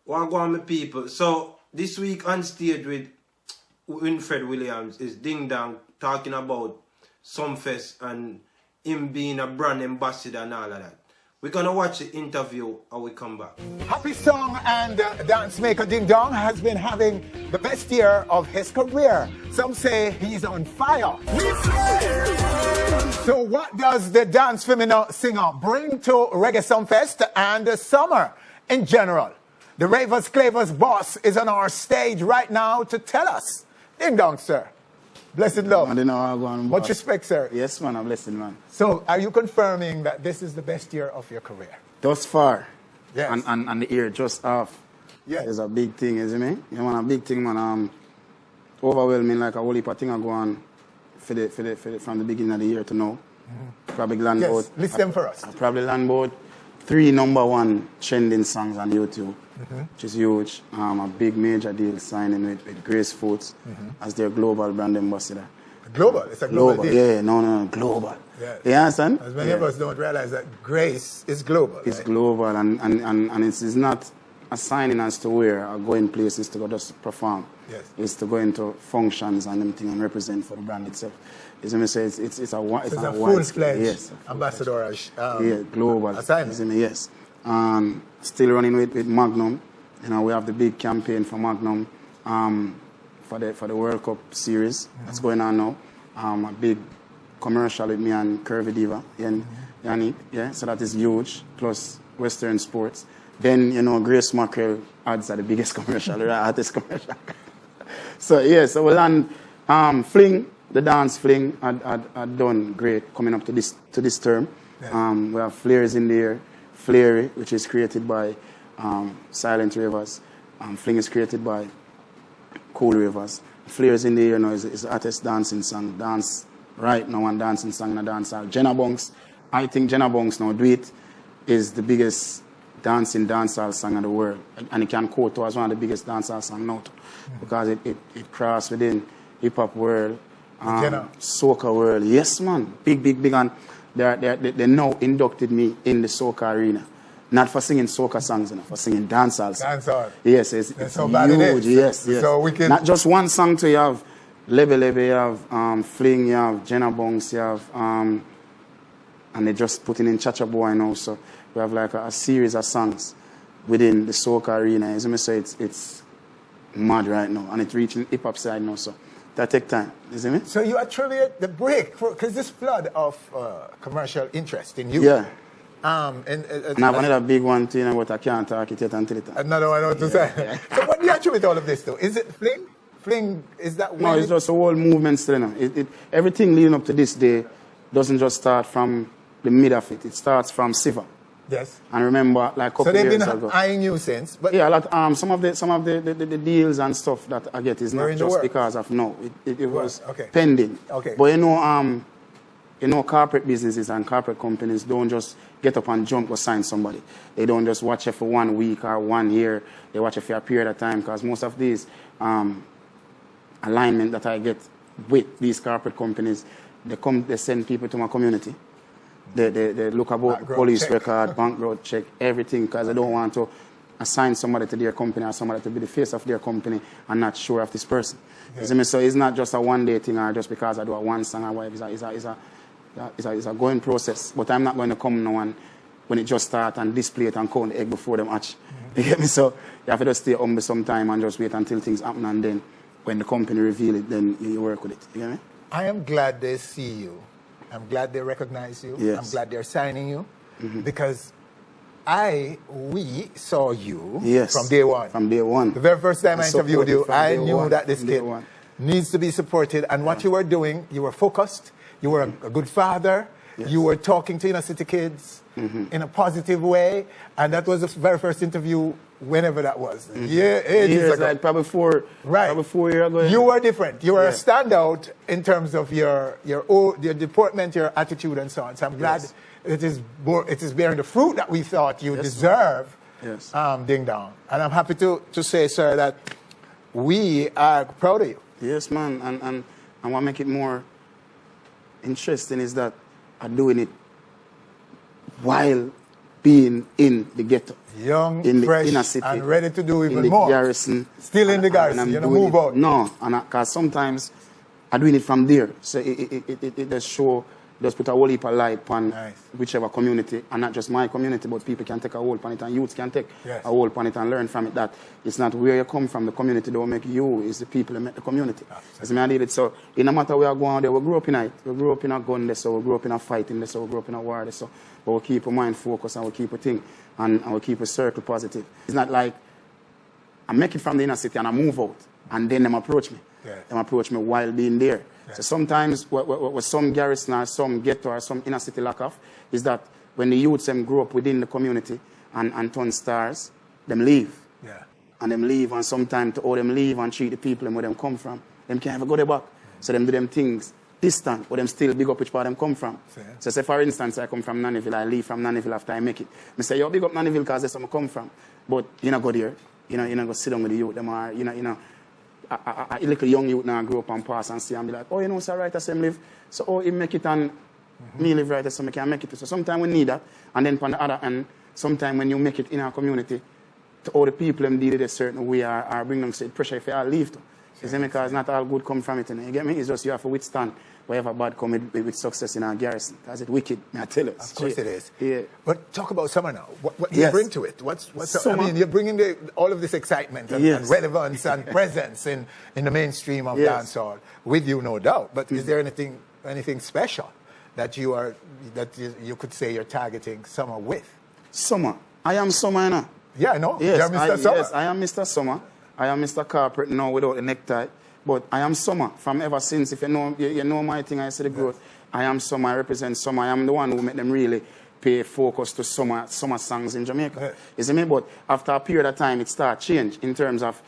Well, go on, my people. So, this week on stage with Winford Williams is Ding Dong talking about Sumfest and him being a brand ambassador and all of that. We're going to watch the interview and we come back. Happy Song and dance maker Ding Dong has been having the best year of his career. Some say he's on fire. So what does the dance feminine singer bring to Reggae Sumfest and the summer in general? The Ravers Clavers boss is on our stage right now to tell us. Ding Dong, sir. Blessed love. I don't know how I'm going. Much respect, sir. Yes, man, I'm blessed, man. So, are you confirming that this is the best year of your career? Thus far. Yes. And the year just off. Yes. It's a big thing, isn't it? You know, man, a big thing, man. Overwhelming like a whole heap of thing I go on from the beginning of the year to now. Probably land Yes, about. list them for us. I probably land about 3 #1 trending songs on YouTube, which is huge. A big major deal signing with Grace Foods as their global brand ambassador. Global, it's a global deal. Yeah, no, global. Yes. You understand? As many of us don't realize that Grace is global. It's right? global, and it's not a signing as to where or going places to go just perform. Yes. It's to go into functions and everything and represent for the brand itself. It's a full-fledged yes, ambassador. global assignment. Yes. Still running with Magnum. You know, we have the big campaign for Magnum for the World Cup series that's going on now. A big commercial with me and Curvy Diva and Yannick. Yeah, so that is huge. Plus Western Sports. Then, you know, Grace Mackerel ads are the biggest commercial, the artist commercial. So, yeah, so we'll land Fling, the dance Fling, had done great coming up to this term. Yeah. We have Flares in there, Flary, which is created by Silent Ravers. Fling is created by Cool Ravers. Flares in there, you know, is the artist dancing song, dance right now and dancing song in a dance hall. Jenna Bunks, I think Jenna Bunks now, Do It, is the biggest dancing dancehall song in the world, and it can quote as one of the biggest dancehall songs now, because it crossed within hip hop world, soca world. Yes, man, big, and they now inducted me in the soca arena, not for singing soca songs, you know, for singing dancehall songs. Dancehall. Yes, it's so bad huge. It is. Yes. So we can... Not just one song. To you have Lebe, you have Fling, you have Jenna Bunks, you have and they just putting in Chacha Boy now. So we have like a series of songs within the soca arena. As I say, it's mad right now, and it's reaching hip hop side now. So that take time. You see me? So you attribute the break because this flood of commercial interest in you. Yeah. And I have another big one too, but I can't talk it yet until it. Another one I want to say. So what do you attribute all of this to? Is it Fling? Fling, is that... No, it's just a whole movement still. You know. Everything leading up to this day doesn't just start from the mid of it. It starts from Siva. Yes. And remember, like a couple years ago. So they've been eyeing you since? But yeah, like, some of the deals and stuff that I get is not just because of no. It was pending. Okay. But you know, corporate businesses and corporate companies don't just get up and jump or sign somebody. They don't just watch it for 1 week or 1 year. They watch it for a period of time, because most of these alignment that I get with these corporate companies, they send people to my community. They look about police record, bankroll check, everything, because they don't want to assign somebody to their company or somebody to be the face of their company and not sure of this person. Yeah. So it's not just a one-day thing or just because I do a one song or whatever. It's a going process. But I'm not going to come now and when it just starts and display it and count the egg before the match. You get me? So you have to just stay humble sometime and just wait until things happen, and then when the company reveal it, then you work with it. You get me? I am glad they see you. I'm glad they recognize you. Yes. I'm glad they're signing you. Because we saw you from day one. From day one. The very first time I interviewed you, I knew that this kid needs to be supported. And what you were doing, you were focused. You were a good father. Yes. You were talking to inner city kids in a positive way. And that was the very first interview, whenever that was. Yeah, ages ago. Like probably 4 years ago. You were different. You were a standout in terms of your deportment, your attitude, and so on. So I'm glad it is bearing the fruit that we thought you deserve. Yes. Ding Dong. And I'm happy to say, sir, that we are proud of you. Yes, man. And what make it more interesting is that I'm doing it while being in the ghetto. Young, in the fresh, inner city, and ready to do even in the more. Garrison. Still in the Garrison, you know, move out. No, because sometimes I'm doing it from there. So it does show, does put a whole heap of light on whichever community, and not just my community, but people can take a hold on it, and youths can take a hold on it and learn from it. That it's not where you come from, the community don't make you, it's the people that make the community. As I did it. So no matter where I go out there, we grew up in it. We grew up in a gun there, so we grew up in a fighting there, so we grew up in a war there, so but we keep our mind focused and we keep a thing, and we keep a circle positive. It's not like I make it from the inner city and I move out, and then them approach me. Them approach me while being there. So sometimes what some garrison or some ghetto or some inner city lack of is that when the youths them grow up within the community and turn stars, them leave. And them leave, and sometimes to all them leave and treat the people where them come from, them can't ever go there back. So them do them things distant, but them still big up which part them come from. So say for instance, I come from Nannyville, I leave from Nannyville after I make it. I say, yo, big up Nannyville because that's where I come from. But you know go there, you know go sit down with the youth, them are, you know, a little young youth now grow up and pass and see and be like, oh, you know, so right as him live. So, oh, he make it and me live right as so I can make it. So sometimes we need that. And then on the other hand, sometimes when you make it in our community, to all the people them did it a certain way or bring them say pressure if they all leave to. You see me? Because not all good come from it. You get me? It's just you have to withstand whatever bad come with success in our garrison. Because it's wicked, I tell you. Of course it is. Yeah. But talk about summer now. What do you bring to it? What's I mean, you're bringing all of this excitement and relevance and presence in the mainstream of dancehall with you, no doubt. But is there anything special that you could say you're targeting summer with? Summer. I am summer, you know. Yeah, I know. Yes, you're Mr. Summer. Yes, I am Mr. Summer. I am Mr. Corporate now without the necktie. But I am summer from ever since. If you know my thing, I say the growth. I am summer, I represent summer. I am the one who make them really pay focus to summer songs in Jamaica. You see me? But after a period of time, it starts change in terms of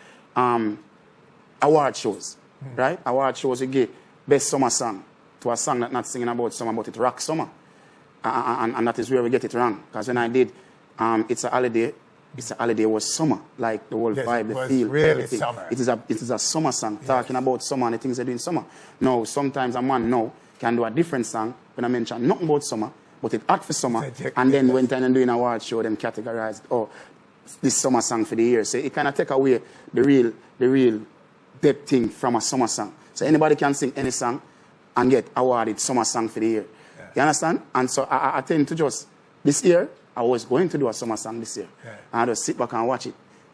award shows. Right? Award shows, you get best summer song to a song that not singing about summer, but it rock summer. And that is where we get it wrong. Because when I did It's a Holiday, It's a Holiday was summer, like the whole vibe, the feel, really everything. summer. It is a summer song, talking about summer and the things they do in summer. Now, sometimes a man now can do a different song when I mention nothing about summer, but it act for summer, and then when time and doing a award show, them categorized, oh, this summer song for the year. So it kind of take away the real depth thing from a summer song. So anybody can sing any song and get awarded summer song for the year. You understand? And so I tend to just, this year, I was going to do a summer song this year. And I just sit back and watch it,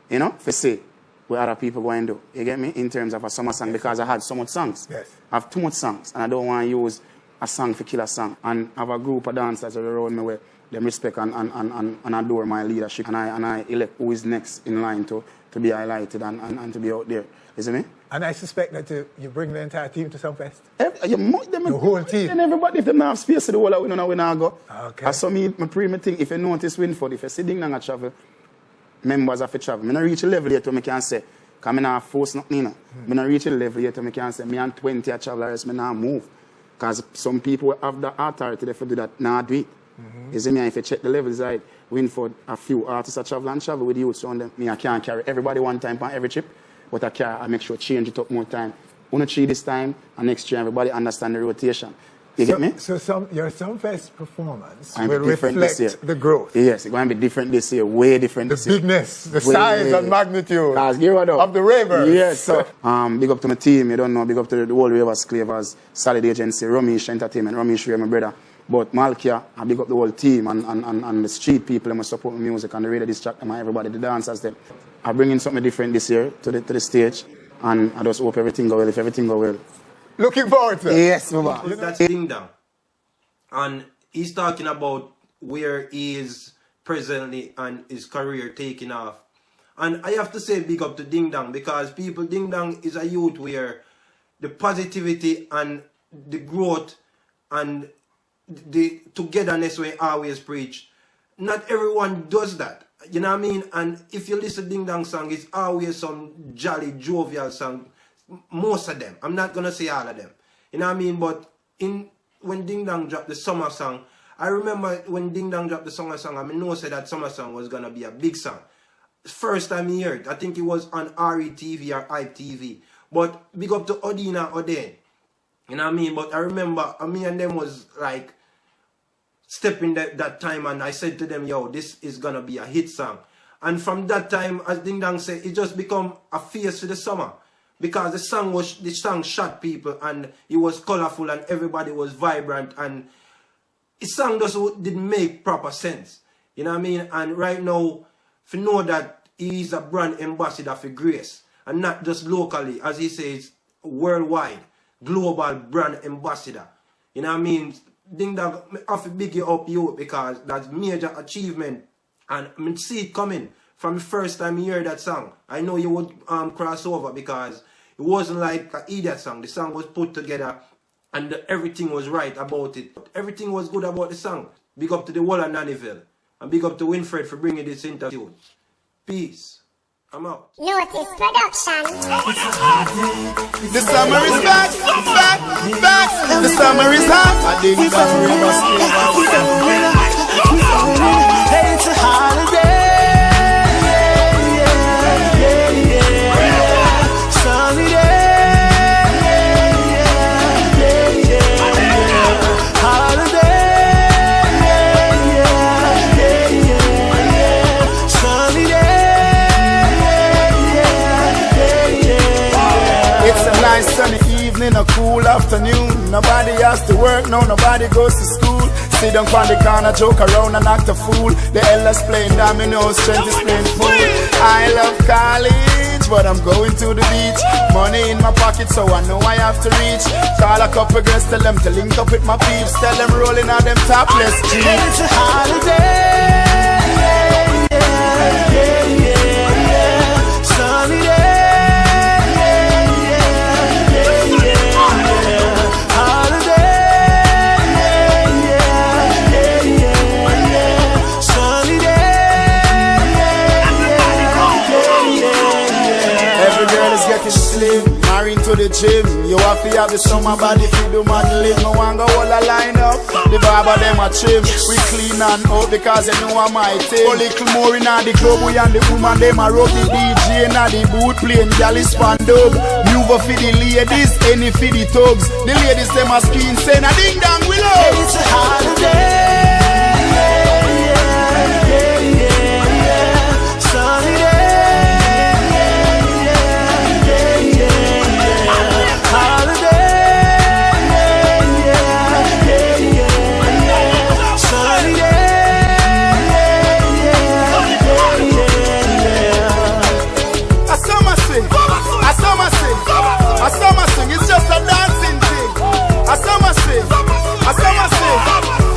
you know, for see what other people going to do. You get me? In terms of a summer song, because I had so much songs. I have too much songs, and I don't want to use a song for kill a song. And I have a group of dancers around me where they respect and adore my leadership. And I elect who is next in line to be highlighted and to be out there. You see me? And I suspect that you bring the entire team to Sumfest? The whole team? And everybody, if they don't have space, the whole we don't know where I go. Okay. I saw me thing, if you notice Winford, if you see ding and travel, members have to travel. I don't reach a level yet where I can say, because I don't force nothing, you know. I don't reach a level yet where I can say, me and 20 a travel, else I don't move. Because some people have the authority to do that, now do it. You see me, if you check the levels, right, Winford, a few artists are travel with youths around them. Me, I can't carry everybody one time on every trip. But I make sure change it up more time. 1 or 3 this time, and next year everybody understand the rotation. You get me? So your Sumfest performance will reflect the growth. Yes, it's going to be different this year, way different this year. The bigness, the size and magnitude of the ravers. Yes, so big up to my team, you don't know, big up to the whole Ravers Clavers, Solid Agency, Ramesh Entertainment, Ramesh Ray, my brother. But Malkia, I big up the whole team and the street people who support my music and the radio distract them and everybody, the dancers them. I bring in something different this year to the stage, and I just hope everything go well. If everything go well, looking forward to it. Yes, Baba. That's Ding Dong, and he's talking about where he is presently and his career taking off. And I have to say big up to Ding Dong, because people, Ding Dong is a youth where the positivity and the growth and the togetherness we always preach, not everyone does that. You know what I mean? And if you listen to Ding Dong song, it's always some jolly, jovial song. Most of them. I'm not going to say all of them. You know what I mean? But when Ding Dong dropped the summer song, I remember when Ding Dong dropped the summer song, I know said that summer song was going to be a big song. First time he heard, I think it was on RETV or ITV. But big up to Odina Oden. You know what I mean? But I remember, me and them was like step in that time, and I said to them, yo, this is gonna be a hit song. And from that time, as Ding Dong said, it just become a face for the summer. Because the song shot people, and it was colorful, and everybody was vibrant, and the song just didn't make proper sense. You know what I mean? And right now, if you know that he's a brand ambassador for Grace, and not just locally, as he says, worldwide, global brand ambassador. You know what I mean? Ding Dong, I have to big you up you because that's major achievement. And I see it coming from the first time you hear that song. I know you would cross over because it wasn't like an idiot song. The song was put together and everything was right about it. Everything was good about the song. Big up to the whole of Nannyville. And big up to Winfred for bringing this interview. Peace. I'm out. Notice production. The summer is back, back, back. The summer is hot. I think hey, it's a holiday. Sunny day. Holiday. Sunny day. It's a nice sunny evening, a cool afternoon. Nobody has to work, no, nobody goes to school. Sit down on the corner, joke around and act a fool. The elders playing dominoes, strength is playing pool. I love college, but I'm going to the beach. Money in my pocket, so I know I have to reach. Call a couple girls, tell them to link up with my peeps. Tell them rolling out them topless jeans. It's a holiday. Sunny day. Married to the gym, you have to have the summer body for the modeling. No one go all a line up. The barber them a trim. We clean and up because you know I'm my team. A little more in the club, we and the woman them a rub the DJ in the boot playing galley span dub. Move for the ladies, any for the thugs. The ladies them a screen saying a ding dong we love. Hey, it's a holiday. Sunny day. A summer sing, it's just a dancing thing. A summer sing, a summer sing,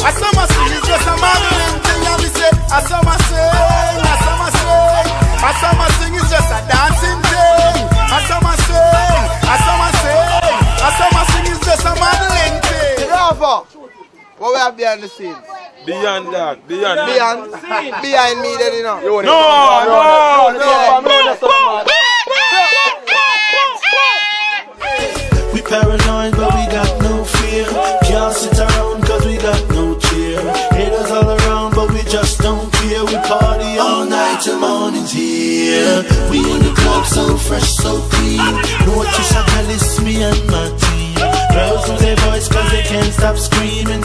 a summer sing, it's just a modeling thing. And we say, a summer sing, a summer sing, a summer sing, it's just a dancing thing. A summer sing, a summer sing, a summer sing, it's just a modeling thing. Rafa, what we have behind the scenes? Beyond that, beyond behind me, then you know. No. We paranoid, but we got no fear. Can't sit around cause we got no cheer. Haters all around, but we just don't care. We party all night till morning's here. We in the club so fresh, so clean. Notice I jealous me and my team. Girls lose their voice cause they can't stop screaming.